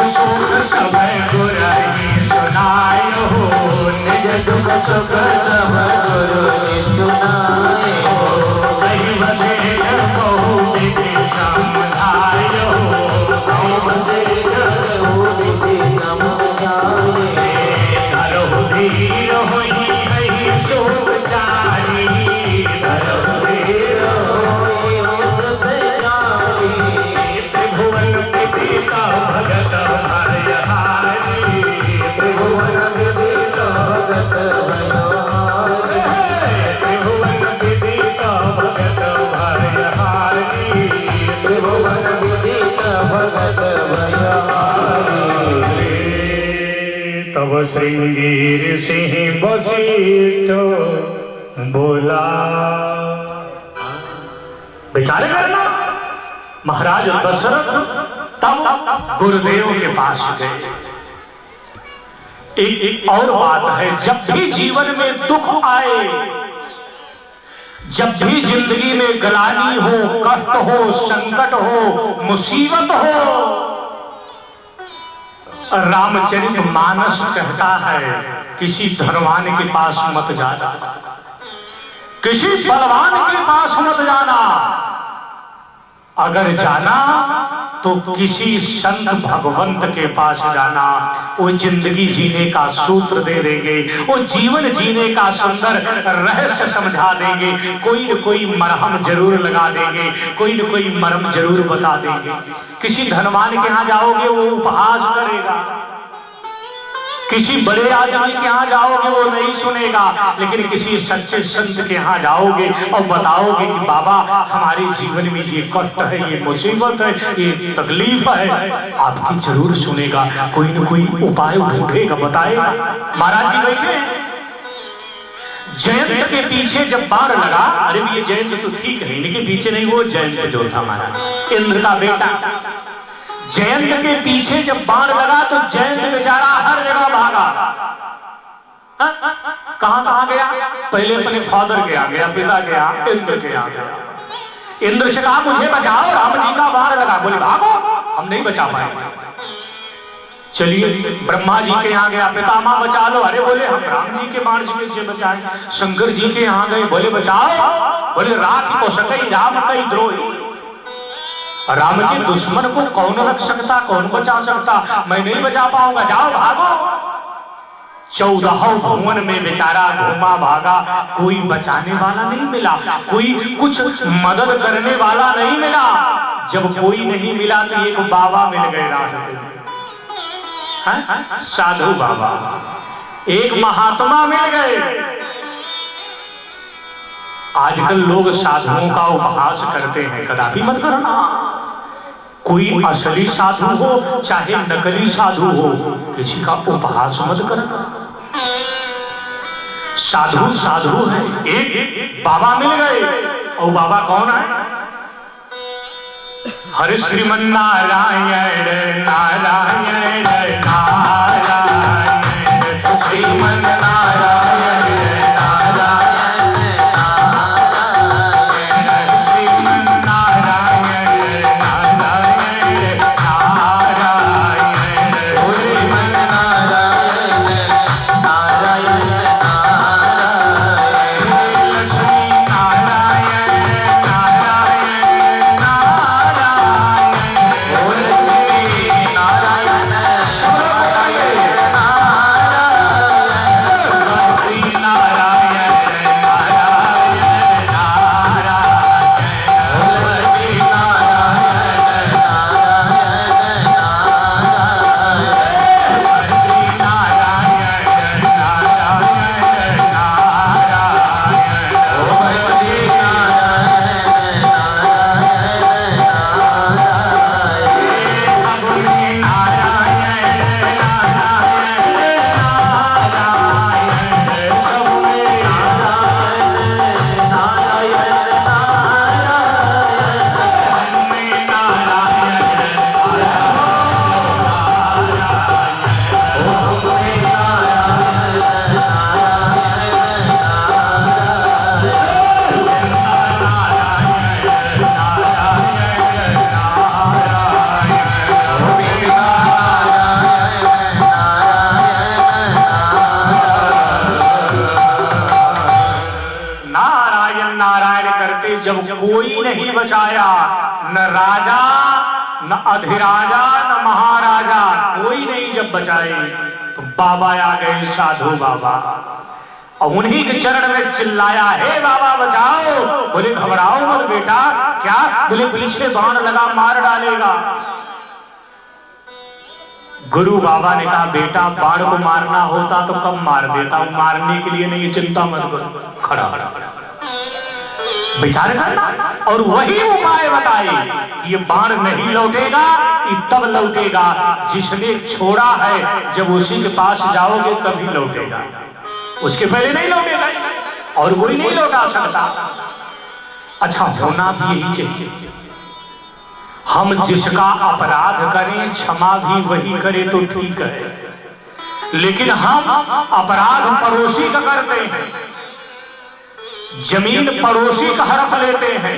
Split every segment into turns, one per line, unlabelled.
सुख सब गुरु सुनायो, निज दुख सुख सब गुरु सुनायो। कहीं बसे बहु विधि समझायो, कहीं बसे बहु विधि समझाए। धरो धीर होई रही सुख चारी, धरो धीर होई सुख चारी। त्रिभुवन विदिता भगत भयहारी, त्रिभुवन विदिता भगत भयहारी, त्रिभुवन विदिता भगत भयहारी, त्रिभुवन विदिता भगत भयहारी। तब श्रृंगी सिंह वशिष्ठ बोला, विचार करना। महाराज दशरथ तब गुरुदेव के पास गए। एक और बात है, जब भी जीवन में दुख आए, जब भी जिंदगी में गलानी हो, कष्ट हो, संकट हो, मुसीबत हो, रामचरित मानस कहता है किसी धनवान के पास मत जाना, किसी बलवान के पास मत जाना। अगर जाना तो किसी संत भगवंत के पास जाना। वो जिंदगी जीने का सूत्र दे देंगे, वो जीवन जीने का सुंदर रहस्य समझा देंगे, कोई न कोई मरहम जरूर लगा देंगे, कोई न कोई मरहम जरूर बता देंगे। किसी धनवान के यहाँ जाओगे वो उपहास करेगा, किसी बड़े आदमी के यहाँ जाओगे वो नहीं सुनेगा, लेकिन किसी सच्चे संत के यहाँ जाओगे और बताओगे कि बाबा हमारे जीवन में ये कष्ट है, ये मुसीबत है, ये तकलीफ है, आपकी जरूर सुनेगा, कोई न कोई उपाय ढूंढेगा, बताएगा। महाराज जी बैठे जयंत के पीछे जब बाण लगा, अरे ये जयंत तो ठीक है, इनके पीछे नहीं, वो जयंत जो था महाराज इंद्र का बेटा, जयंत के पीछे जब बाण लगा तो जयंत बेचारा हर जगह भागा। कहां गया? पहले अपने फादर के आ गया, पिता के आ, इंद्र के आ गया। इंद्र से कहा मुझे बचाओ, राम जी का बाण लगा। बोले भागो, हम नहीं बचा पाएंगे। चलिए ब्रह्मा जी के यहाँ गया, पितामह बचा लो। अरे बोले हम राम जी के बाण से बचाए। शंकर जी के यहाँ गए, बोले बचाओ। बोले राख को सकई राम कई द्रोही, राम के दुश्मन को कौन रख सकता, कौन बचा सकता, मैं नहीं बचा पाऊंगा, जाओ भागो। 14 भुवन में बेचारा घूमा भागा, कोई बचाने वाला नहीं मिला, कोई कुछ मदद करने वाला नहीं मिला। जब कोई नहीं मिला तो एक बाबा मिल गए रास्ते में, साधु बाबा, एक महात्मा मिल गए। आजकल लोग साधुओं का उपहास करते हैं, कदापि मत करना। कोई असली साधु हो चाहे नकली साधु हो, किसी का उपहास मत करना। साधु साधु है। एक बाबा मिल गए, और बाबा कौन है? हरे श्रीमन नारायण नारायण नारायण, श्रीमन नारायण
बोल
न राजा न अधिराजा न महाराजा कोई नहीं जब बचाए तो बाबा आ गए, साधु बाबा, और उन्हीं के चरण में चिल्लाया, हे बाबा बचाओ। बोले घबराओ मत बेटा। क्या? बोले पीछे बाण लगा, मार डालेगा। गुरु बाबा ने कहा, बेटा बाण को मारना होता तो कब मार देता हूं, मारने के लिए नहीं, चिंता मत करो। खड़ा विचार करना और वही उपाय बताए कि ये बाण नहीं लौटेगा, ये तब लौटेगा जिसने छोड़ा है, जब उसी के पास जाओगे तभी लौटेगा, उसके पहले नहीं लौटेगा और कोई नहीं लौटा सकता। अच्छा, होना भी यही चाहिए। हम जिसका अपराध करें क्षमा भी वही करे तो ठीक है, लेकिन हम अपराध पड़ोसी का करते हैं, जमीन पड़ोसी का हड़प लेते हैं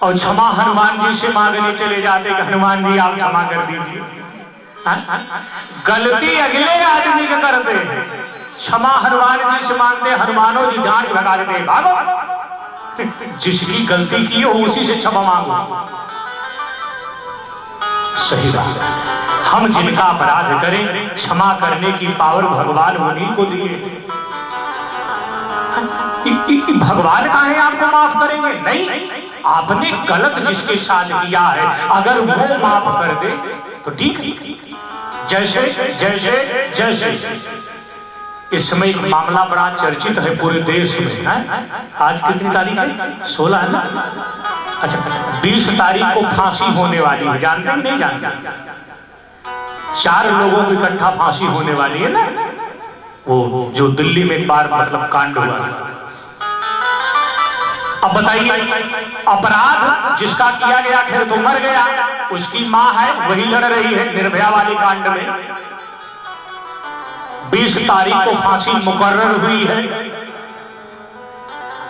और क्षमा हनुमान जी से मांगने चले जाते कि हनुमान जी आप क्षमा कर दीजिए। गलती अगले आदमी का करते हैं, क्षमा हनुमान जी से मांगते, हनुमानो जी डांट भगा देते, भागो। जिसकी गलती की हो उसी से क्षमा मांगो। सही बात। हम जिनका अपराध करें क्षमा करने की पावर भगवान उन्हीं को दिए। भगवान काहे आपको माफ करेंगे? नहीं, आपने गलत जिसके साथ किया है अगर वो माफ कर दे तो ठीक है। जैसे जैसे जैसे इस समय एक मामला बड़ा चर्चित है पूरे देश में है? आज कितनी तारीख है? 16 है ना? अच्छा, 20 तारीख को फांसी होने वाली है, जानते हैं नहीं जानते? 4 लोगों को इकट्ठा फांसी होने वाली है ना, वो जो दिल्ली में एक बार मतलब कांड हुआ। अब बताइए, अपराध जिसका किया गया खैर तो मर गया, उसकी मां है वही लड़ रही है निर्भया वाली कांड में। 20 तारीख को फांसी मुकर्रर हुई है।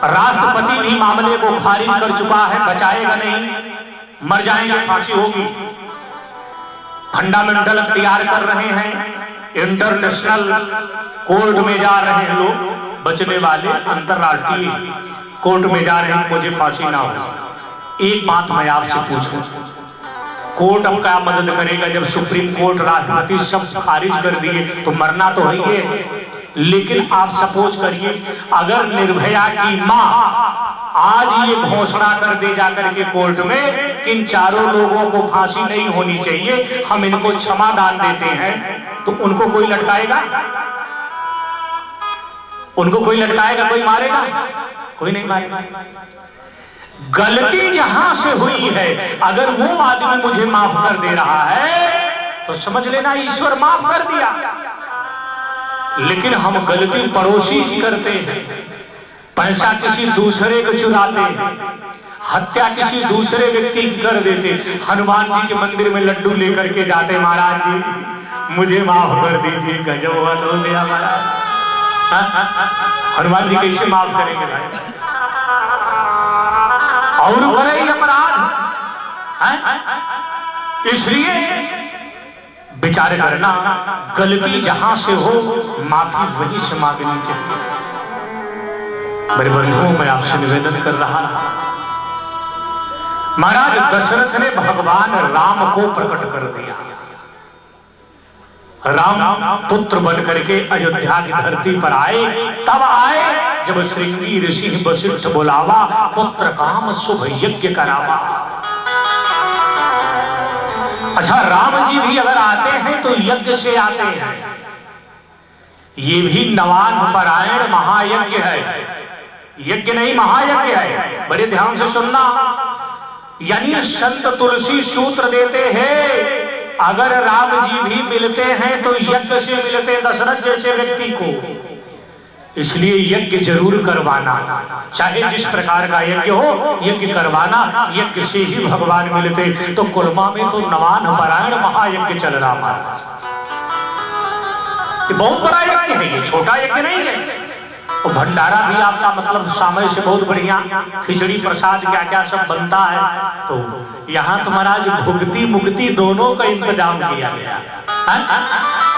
राष्ट्रपति भी मामले को खारिज कर चुका है, बचाएगा नहीं, मर जाएंगे, फांसी होगी। फंडामेंटल तैयार कर रहे हैं, इंटरनेशनल कोर्ट में जा रहे हैं लोग, बचने वाले अंतरराष्ट्रीय कोर्ट में जा रहे हैं, मुझे फांसी ना हो। एक बात मैं आपसे पूछूं, कोर्ट अब क्या मदद करेगा जब सुप्रीम कोर्ट राष्ट्रपति सब खारिज कर दिए तो मरना तो है ही। लेकिन आप सपोज करिए अगर निर्भया की मां आज ये घोषणा कर दे जाकर के कोर्ट में कि इन 4 लोगों को फांसी नहीं होनी चाहिए, हम इनको क्षमा दान देते हैं, तो उनको कोई लटकाएगा? उनको कोई लटकाएगा? कोई मारेगा? कोई नहीं मारेगा। गलती जहां से हुई है अगर वो आदमी मुझे माफ कर दे रहा है तो समझ लेना ईश्वर माफ कर दिया। लेकिन हम गलती पड़ोसी ही करते हैं, पैसा किसी दूसरे को चुराते हैं, हत्या किसी दूसरे व्यक्ति की कर देते। हनुमान जी के मंदिर में लड्डू लेकर के जाते, महाराज जी मुझे माफ कर दीजिए, गजब हुआ तो गया महाराज। हनुमान जी कैसे माफ करेंगे भाई? और करे अपराध, इसलिए विचार करना, गलती जहां से हो माफी वहीं से मांगनी चाहिए। मेरे बंधुओं, मैं आपसे निवेदन कर रहा था, महाराज दशरथ ने भगवान राम को प्रकट कर दिया। राम पुत्र बन करके अयोध्या की धरती पर आए, तब आए जब श्रृंगी ऋषि वशिष्ठ बुलावा, पुत्र काम शुभ यज्ञ करावा। अच्छा, राम जी भी अगर आते हैं तो यज्ञ से आते हैं, ये भी नवान परायण महायज्ञ है, यज्ञ नहीं महायज्ञ है। बड़े ध्यान से सुनना, यानी संत तुलसी सूत्र देते हैं अगर राम जी भी मिलते हैं तो यज्ञ से मिलते दशरथ जैसे व्यक्ति को। इसलिए यज्ञ जरूर करवाना, चाहे जिस प्रकार का यज्ञ हो, यज्ञ करवाना, यज्ञ से ही भगवान मिलते। तो कुलमा में तो नवान परायण महायज्ञ चल रहा महाराज, ये बहुत बड़ा यज्ञ है, ये छोटा यज्ञ नहीं है। और भंडारा भी आपका मतलब समय से बहुत बढ़िया, खिचड़ी प्रसाद क्या क्या सब बनता है। तो यहाँ तो महाराज भुगती मुक्ति दोनों का इंतजाम किया गया।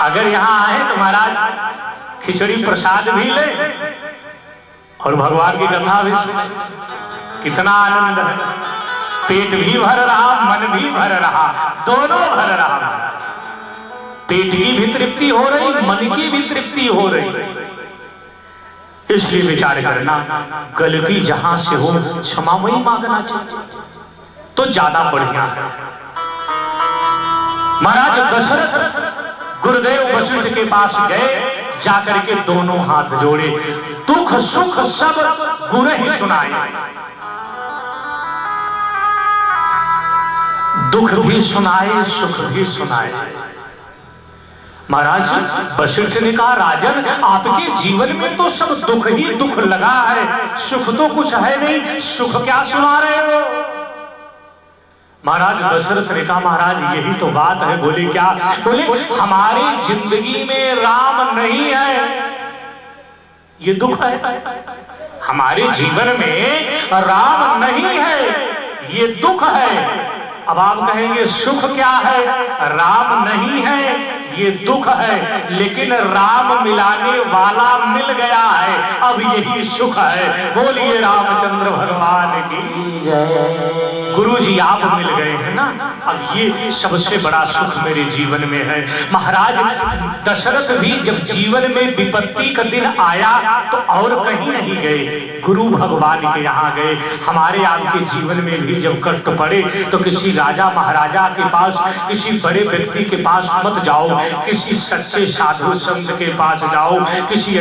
अगर यहाँ आए तो महाराज खिचड़ी प्रसाद भी ले और भगवान की कथा भी सुने, कितना आनंद है। पेट भी भर रहा, मन भी भर रहा, दोनों भर रहा महाराज। पेट की भी तृप्ति हो रही, मन की भी तृप्ति हो रही। इसलिए विचार करना, गलती जहां से हो क्षमा वही मांगना चाहिए तो ज्यादा बढ़िया है। महाराज दशरथ गुरुदेव वशिष्ठ के पास गए, जाकर के दोनों हाथ जोड़े, दुख सुख सब गुरु ही सुनाए। दुख भी सुनाए, सुख भी सुनाए। महाराज वशिष्ठ ने कहा, राजन आपके जीवन में तो सब दुख ही दुख लगा है, सुख तो कुछ है नहीं, सुख क्या सुना रहे हो? महाराज दशरथ ने कहा, महाराज यही तो बात है। बोले क्या? बोले हमारी जिंदगी में राम नहीं है, ये दुख है। हमारे जीवन में राम नहीं है, ये दुख है। अब आप कहेंगे सुख क्या है? राम नहीं है, ये दुख है, लेकिन राम मिलाने वाला मिल गया है, अब यही सुख है। बोलिए रामचंद्र भगवान की जय। गुरु जी आप मिल गए हैं ना, अब ये सबसे बड़ा सुख मेरे जीवन में है। महाराज दशरथ भी जब जीवन में विपत्ति का दिन आया तो और कहीं नहीं गए, गुरु भगवान के यहाँ गए। हमारे आपके जीवन में भी जब कष्ट पड़े तो किसी राजा महाराजा के पास, किसी बड़े व्यक्ति के पास मत जाओ, किसी सच्चे साधु संत के पास जाओ, किसी